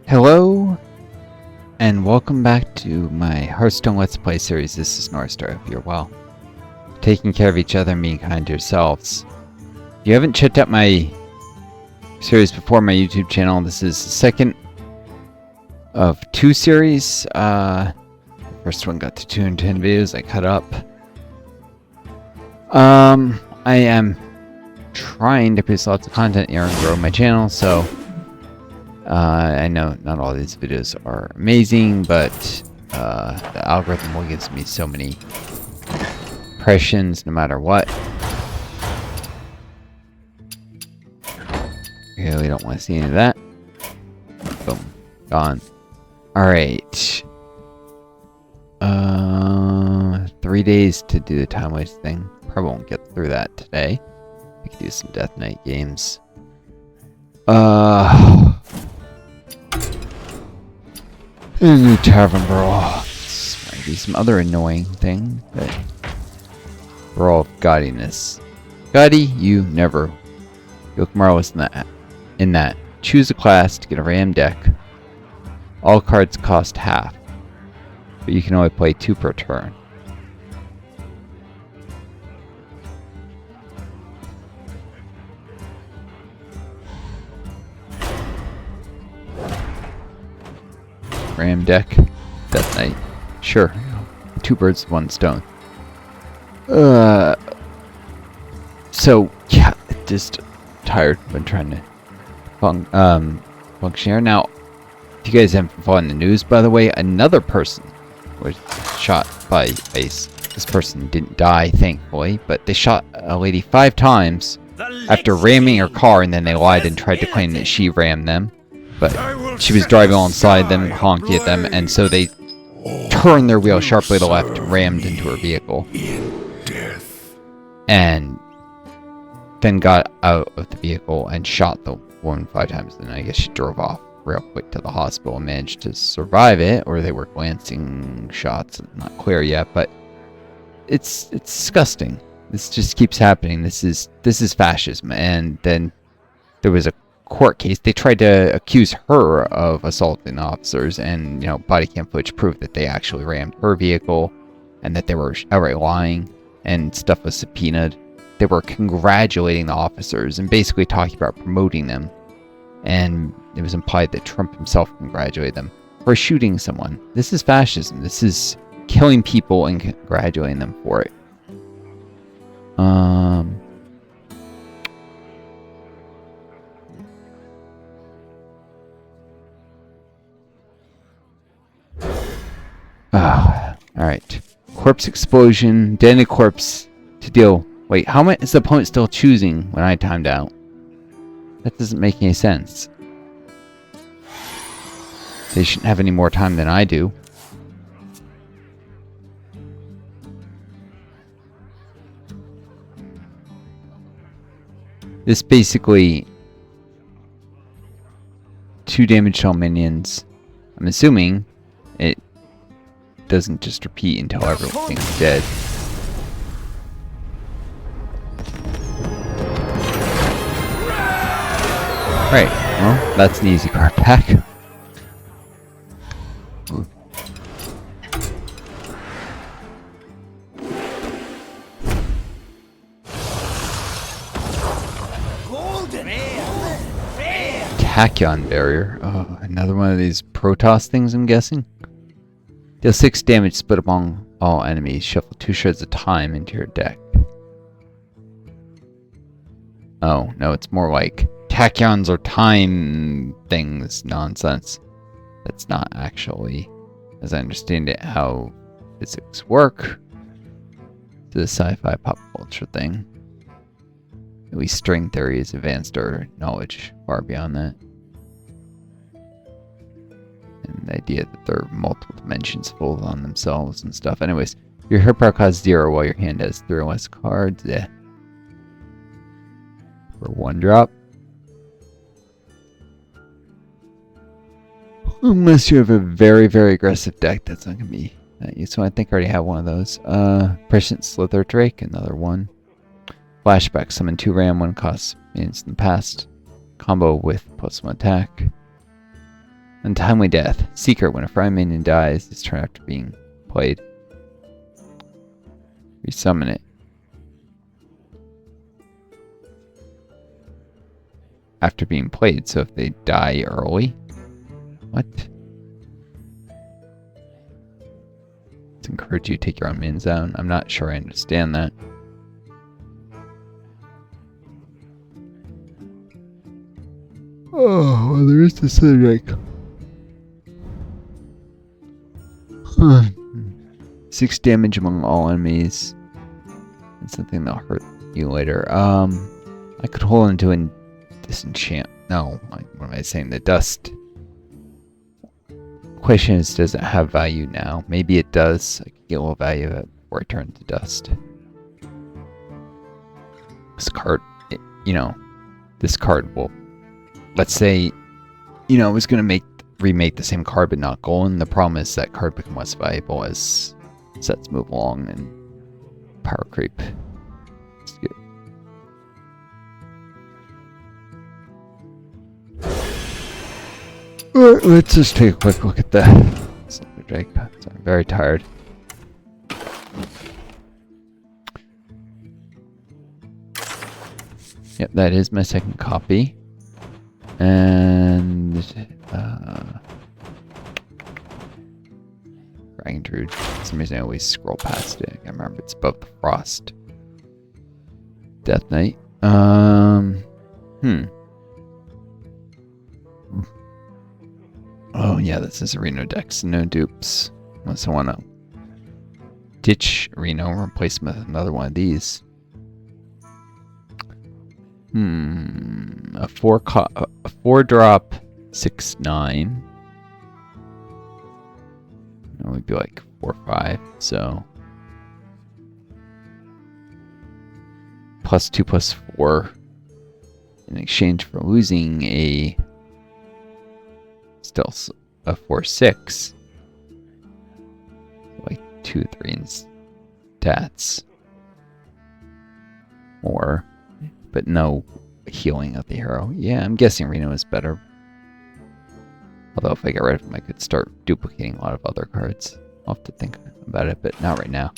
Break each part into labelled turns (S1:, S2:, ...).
S1: Hello, and welcome back to my Hearthstone Let's Play series. This is Northstar. Hope you're well. Taking care of each other and being kind to yourselves. If you haven't checked out my series before, my YouTube channel, this is the second of two series. The first one got to 210 videos. I cut up. I am trying to produce lots of content here and grow my channel, so I know not all these videos are amazing, but the algorithm will give me so many impressions no matter what. Okay, we don't want to see any of that. Boom. Gone. Alright. 3 days to do the time waste thing. Probably won't get through that today. We could do some Death Knight games. New Tavern Brawl. Might be some other annoying thing, but Brawl of Gaudiness. Gaudy, you never. You look marvelous in that. Choose a class to get a ram deck. All cards cost half, but you can only play 2 per turn. Ram deck, Death Knight. Sure. 2 birds, 1 stone. So yeah, just tired when trying to function here. Now, if you guys haven't followed the news, by the way, another person was shot by ice. This person didn't die, thankfully, but they shot a lady 5 times after ramming her car, and then they lied and tried to claim that she rammed them. But she was driving alongside them, honking at them, and so they turned their wheel sharply to the left, rammed into her vehicle, and then got out of the vehicle and shot the woman 5 times. Then I guess she drove off real quick to the hospital and managed to survive it, or they were glancing shots. Not clear yet, but it's disgusting. This just keeps happening. This is fascism. And then there was a court case. They tried to accuse her of assaulting officers, and body cam footage proved that they actually rammed her vehicle and that they were outright lying, and stuff was subpoenaed. They were congratulating the officers and basically talking about promoting them, and it was implied that Trump himself congratulated them for shooting someone. This is fascism. This is killing people and congratulating them for it. Alright. Corpse explosion. Dead corpse to deal. Wait, how much is the opponent still choosing when I timed out? That doesn't make any sense. They shouldn't have any more time than I do. This basically 2 damage to all minions. I'm assuming it doesn't just repeat until everything's dead. Right, well, that's an easy card pack. Tachyon barrier. Oh, another one of these Protoss things, I'm guessing. Deal 6 damage split among all enemies. Shuffle 2 shards of time into your deck. Oh, no, it's more like tachyons or time things nonsense. That's not actually, as I understand it, how physics work. It's a sci-fi pop culture thing. At least string theory is advanced our knowledge far beyond that. And the idea that there are multiple dimensions fold on themselves and stuff. Anyways, your hero power costs 0 while your hand has 3 or less cards. Yeah. For 1 drop. Unless you have a very, very aggressive deck, that's not going to be that useful. I think I already have one of those. Prescient Slither Drake, another one. Flashback, summon 2 ram, 1 cost minions in the past. Combo with +1 attack. Untimely death. Secret. When a friend minion dies, this turn after being played. Resummon it. After being played, so if they die early? What? Let's encourage you to take your own minions down. I'm not sure I understand that. Oh, well, there is this thing like 6 damage among all enemies. It's something that'll hurt you later. I could hold into a disenchant. No, what am I saying? The dust. Question is, does it have value now? Maybe it does. I could get a little value of it before I turn to dust. This card, this card will. Let's say, I was gonna remake the same card but not golden. The problem is that card becomes less valuable as sets move along and power creep. It's good. Alright, let's just take a quick look at the Silver Drake. So I'm very tired. Yep, that is my second copy. And Dragon Druid. For some reason I always scroll past it. I can't remember. It's above the Frost. Death Knight. Oh yeah, this is a Reno deck, so no dupes. Unless I want to ditch Reno and replace him with another one of these. A 4-drop 6/9. That would be like 4/5. So +2/+4 in exchange for losing a 4/6. Like 2/3 in stats. Or. But no healing of the hero. Yeah, I'm guessing Reno is better. Although if I get rid of him, I could start duplicating a lot of other cards. I'll have to think about it, but not right now.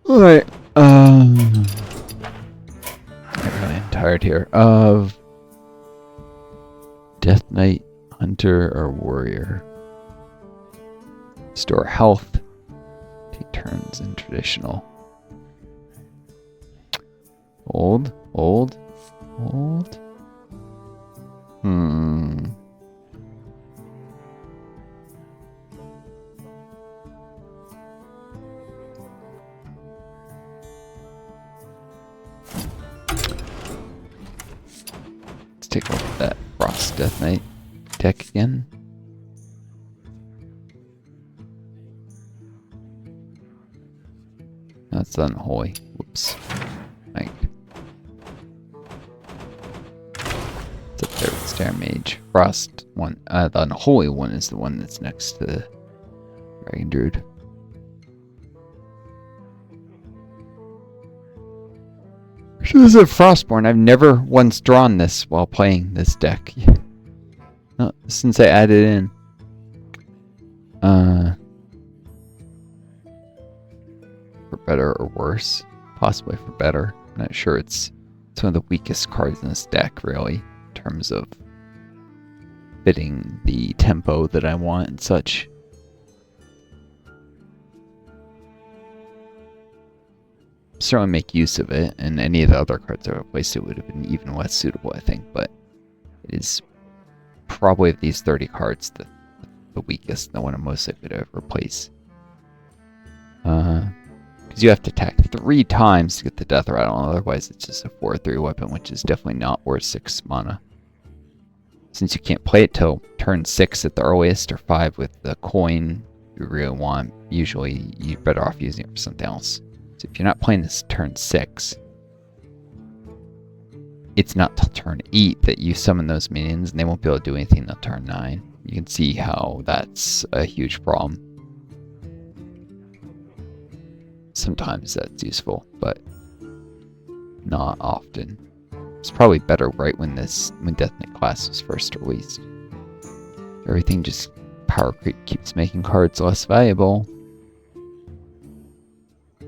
S1: Alright, I really am tired here. Of Death Knight, Hunter, or Warrior. Store health. Take turns in traditional. Old. Let's take a look at that Frost Death Knight deck again. That's unholy. Whoops. Right. It's up there with Star Mage. Frost one. The unholy one is the one that's next to the Dragon Druid. This is a Frostborn. I've never once drawn this while playing this deck. No, since I added it in. For better or worse. Possibly for better. I'm not sure. It's one of the weakest cards in this deck, really, in terms of fitting the tempo that I want and such. Certainly make use of it, and any of the other cards I replaced it would have been even less suitable, I think, but it is probably of these 30 cards the weakest, the one I'm most likely to replace. Because you have to attack 3 times to get the Death Rattle, otherwise it's just a 4/3 weapon, which is definitely not worth 6 mana. Since you can't play it till turn 6 at the earliest, or 5 with the coin you really want, usually you're better off using it for something else. So if you're not playing this turn 6, it's not till turn 8 that you summon those minions, and they won't be able to do anything until turn 9. You can see how that's a huge problem. Sometimes that's useful, but not often. It's probably better right when Death Knight class was first released. Everything just power creep keeps making cards less valuable.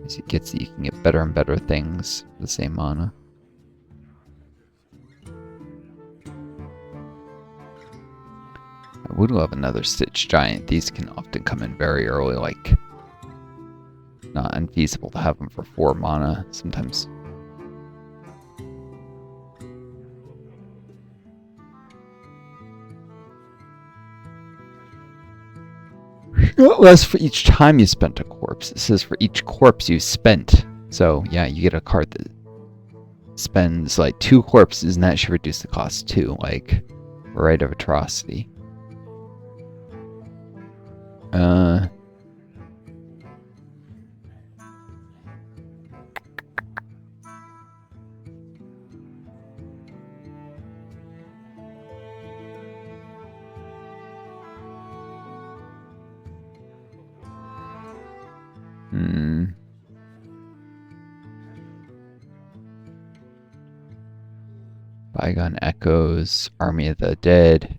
S1: As you can get better and better things for the same mana. I would love another Stitch Giant. These can often come in very early, like not unfeasible to have them for 4 mana sometimes. Less for each time you spent a corpse. It says for each corpse you spent. So yeah, you get a card that spends like 2 corpses, and that should reduce the cost too. Like Rite of Atrocity. Bygone Echoes, Army of the Dead.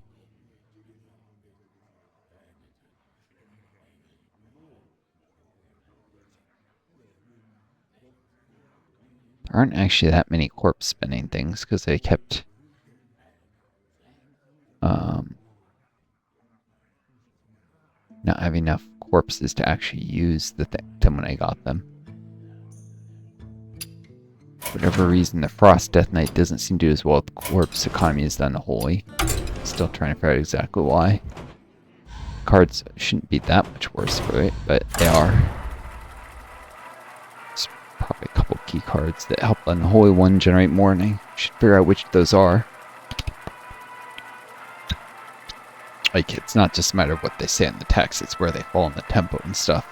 S1: There aren't actually that many corpse spinning things because they kept not having enough corpses to actually use the thing when I got them. For whatever reason, the Frost Death Knight doesn't seem to do as well with the corpse economy as the Unholy. Still trying to figure out exactly why. Cards shouldn't be that much worse for it, but they are. There's probably a couple key cards that help the Unholy one generate more, and I should figure out which those are. Like, it's not just a matter of what they say in the text, it's where they fall in the tempo and stuff.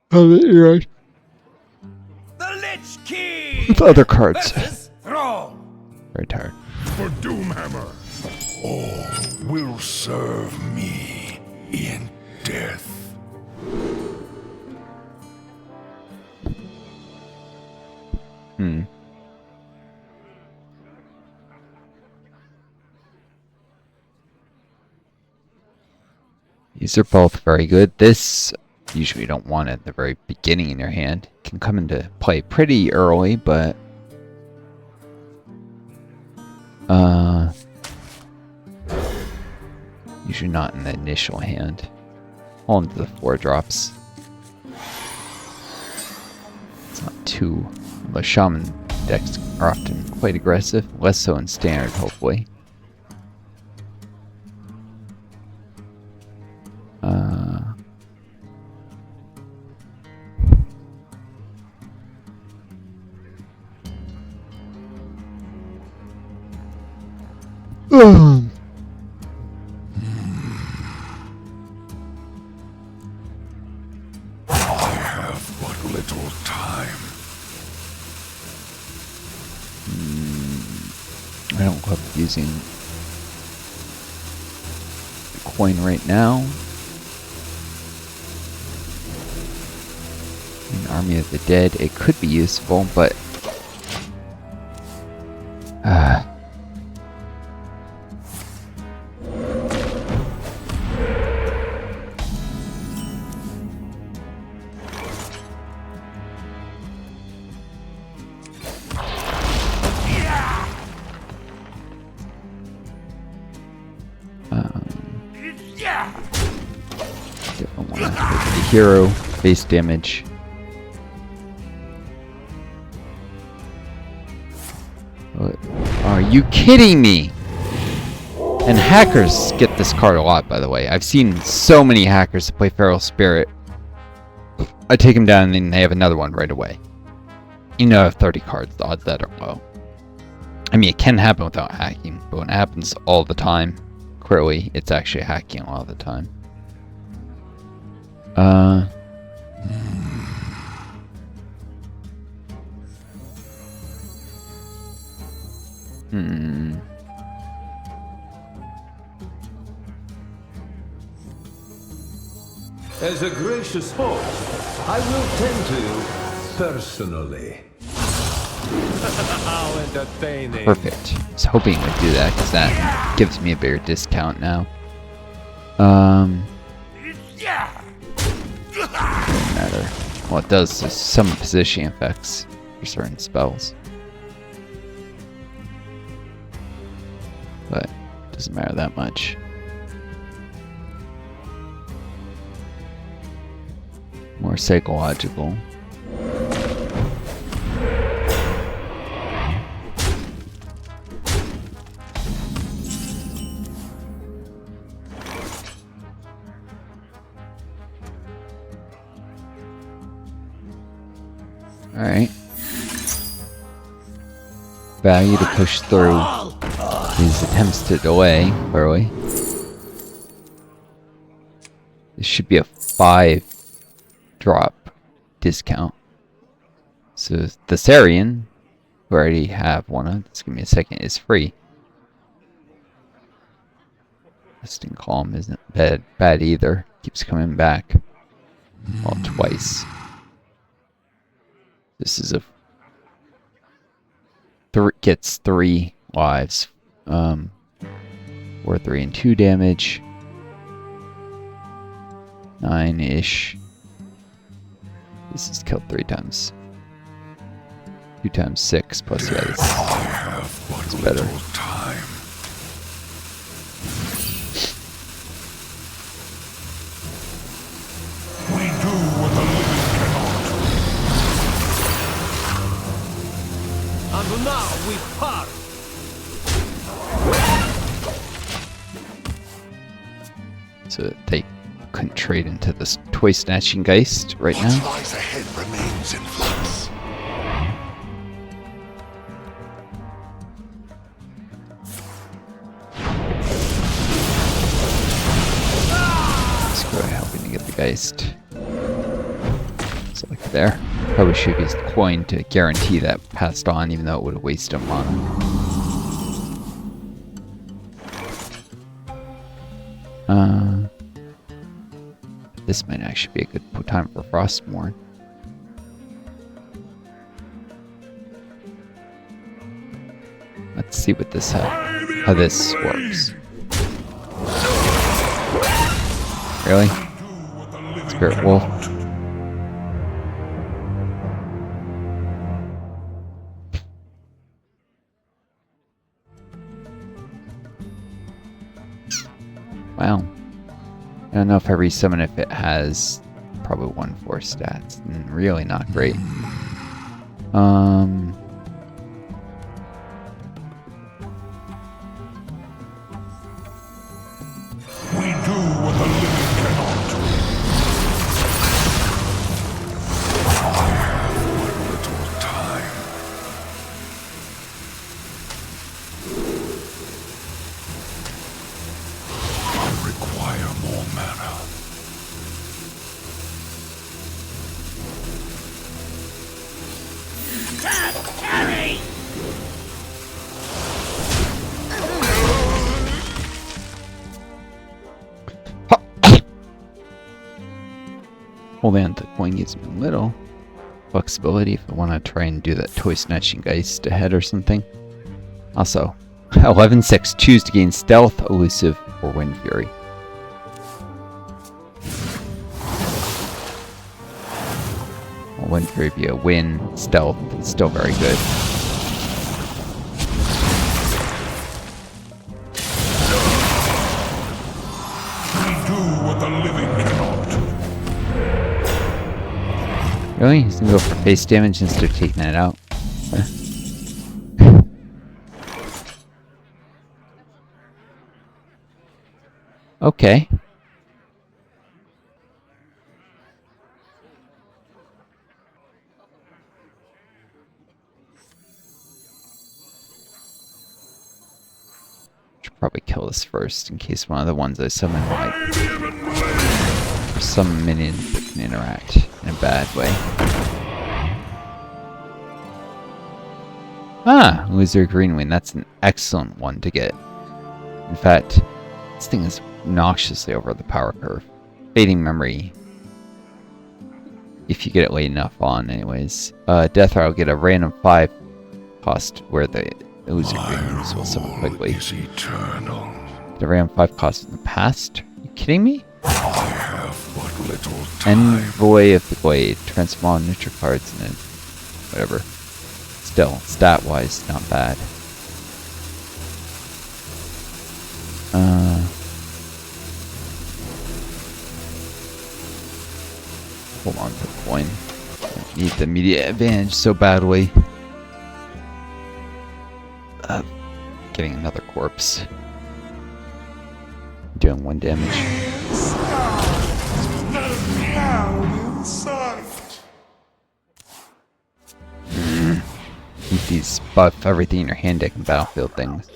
S1: Oh, you're right.
S2: The Lich King!
S1: With other cards.
S2: Very
S1: tired.
S3: For Doomhammer, all will serve me in death.
S1: These are both very good. This, usually you don't want it at the very beginning in your hand. It can come into play pretty early, but usually not in the initial hand. All into the 4-drops. It's not too... The Shaman decks are often quite aggressive. Less so in Standard, hopefully. I don't love using the coin right now. In Army of the Dead, it could be useful, but don't want to hurt the hero. Base damage. Are you kidding me? And hackers get this card a lot, by the way. I've seen so many hackers play Feral Spirit. I take them down and they have another one right away. You know, I have 30 cards. The odds that are low. I mean, it can happen without hacking, but when it happens all the time, clearly it's actually hacking a lot of the time.
S4: As a gracious host, I will tend to you personally. How entertaining.
S1: Perfect. I was hoping it would do that because that gives me a bigger discount now. Doesn't matter. Well, it does some positioning effects for certain spells. But it doesn't matter that much. More psychological. Alright. Value to push through these attempts to delay, clearly. This should be a 5 drop discount. So the Sarian, who I already have one of, just give me a second, is free. Resting Calm isn't bad either. Keeps coming back. Well, twice. This is a gets 3 lives. 4, 3, and 2 damage. 9-ish. This is killed 3 times. 2 times 6 plus yeah, this is better.
S3: Time. We do what the living cannot.
S4: And now we part.
S1: So they couldn't trade into this toy snatching Geist right now.
S3: What lies ahead remains in flux.
S1: Let's go ahead, hoping to get the Geist. So like there. Probably should use the coin to guarantee that passed on, even though it would have wasted mana. This might actually be a good time for Frostmourne. Let's see what this how this works. Really? Spirit Wolf. Wow. I don't know if I resummon if it has probably 1-4 stats. Really not great.
S3: We do what the living cannot. I have but little time. I require more mana.
S2: Carry!
S1: Holding on to the coin gives me a little flexibility if I want to try and do that toy snatching Geist ahead or something. Also, 11-6, choose to gain stealth, elusive, or wind fury. Well, wind fury be a win, stealth is still very good.
S3: We do what the living cannot.
S1: Really? He's gonna go for face damage instead of taking that out. Okay. Should probably kill this first in case one of the ones I summon might. Or some minion that can interact in a bad way. Ah, Loser Greenwing. That's an excellent one to get. In fact, this thing is obnoxiously over the power curve. Fading Memory if you get it late enough on, anyways. Death Hour will get a random 5 cost where the illusion rings will summon quickly.
S3: Is eternal.
S1: Get a random 5 cost in the past? Are you kidding me?
S3: I have but little time.
S1: Envoy of the Glade. Transform all neutral cards and then whatever. Still, stat-wise, not bad. Hold on to the coin. I need the immediate advantage so badly. Getting another corpse. Doing 1 damage. Keep these buff everything in your hand deck and battlefield things.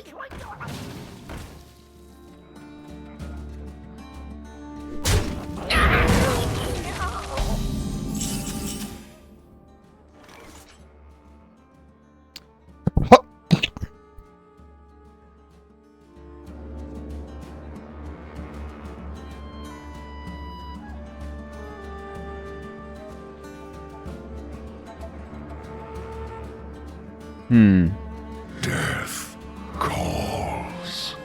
S3: Death calls.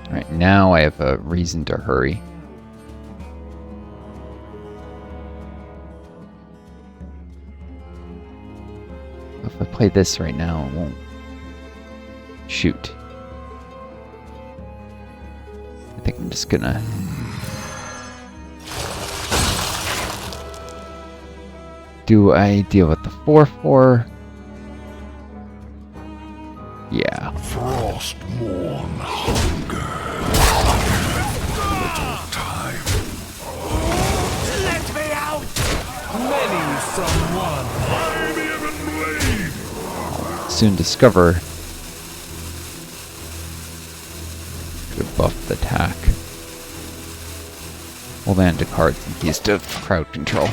S1: Alright, now I have a reason to hurry. If I play this right now, it won't. Shoot. I think I'm just gonna... Do I deal with the 4/4? Yeah.
S3: Frostmourne hunger. Little time.
S2: Let me out!
S4: Many from one.
S3: By the Ebon Blade.
S1: Soon discover. Could have buffed the attack. Hold on to cards in case of crowd control.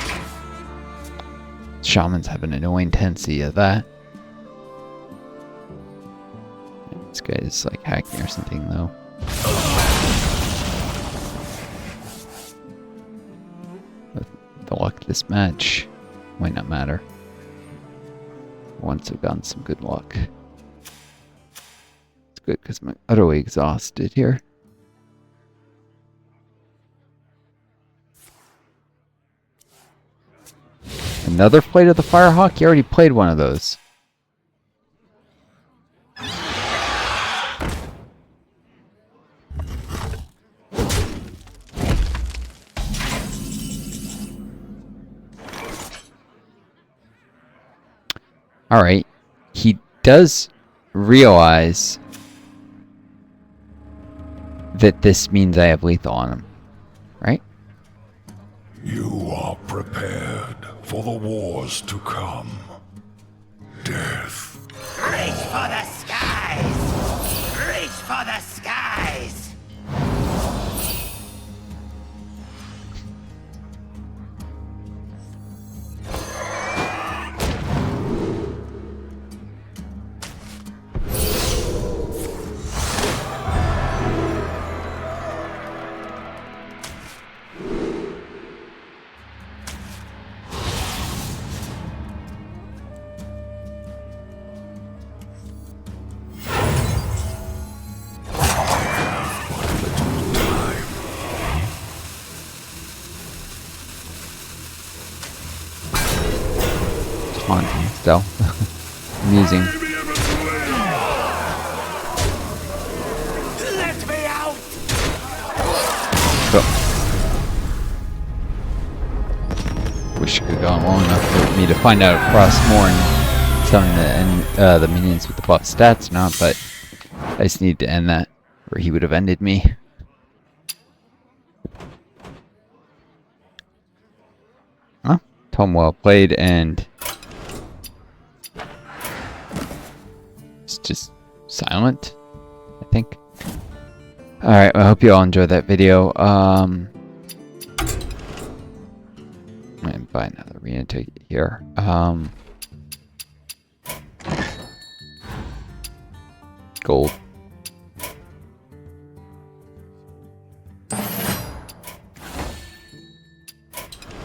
S1: Shamans have an annoying tendency of that. This guy is like hacking or something though. With the luck of this match might not matter. Once I've gotten some good luck. It's good because I'm utterly exhausted here. Another Flight of the Firehawk? You already played one of those. Alright. He does realize that this means I have lethal on him. Right?
S3: You are prepared for the wars to come. Death.
S2: Reach for the skies! Reach for the skies!
S1: Haunting still. Amusing.
S2: Let me out!
S1: So, wish it could have gone long enough for me to find out if Frostmourne summon the minions with the buff stats or not, but I just need to end that, or he would have ended me. Huh? Tom well played, and it's just silent, I think. Alright, I hope you all enjoyed that video. I'm gonna buy another arena ticket here. Gold.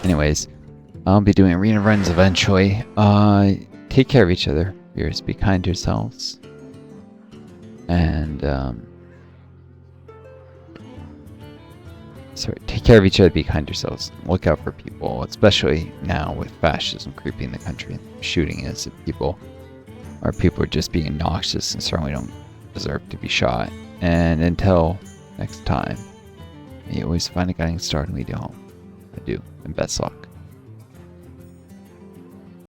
S1: Anyways, I'll be doing arena runs eventually. Take care of each other. Viewers, be kind to yourselves. And, sorry, take care of each other, be kind to yourselves. Look out for people, especially now with fascism creeping the country and shooting innocent people. Or people are just being obnoxious and certainly don't deserve to be shot. And until next time, may you always find a guiding star and lead you home. I do, and best luck.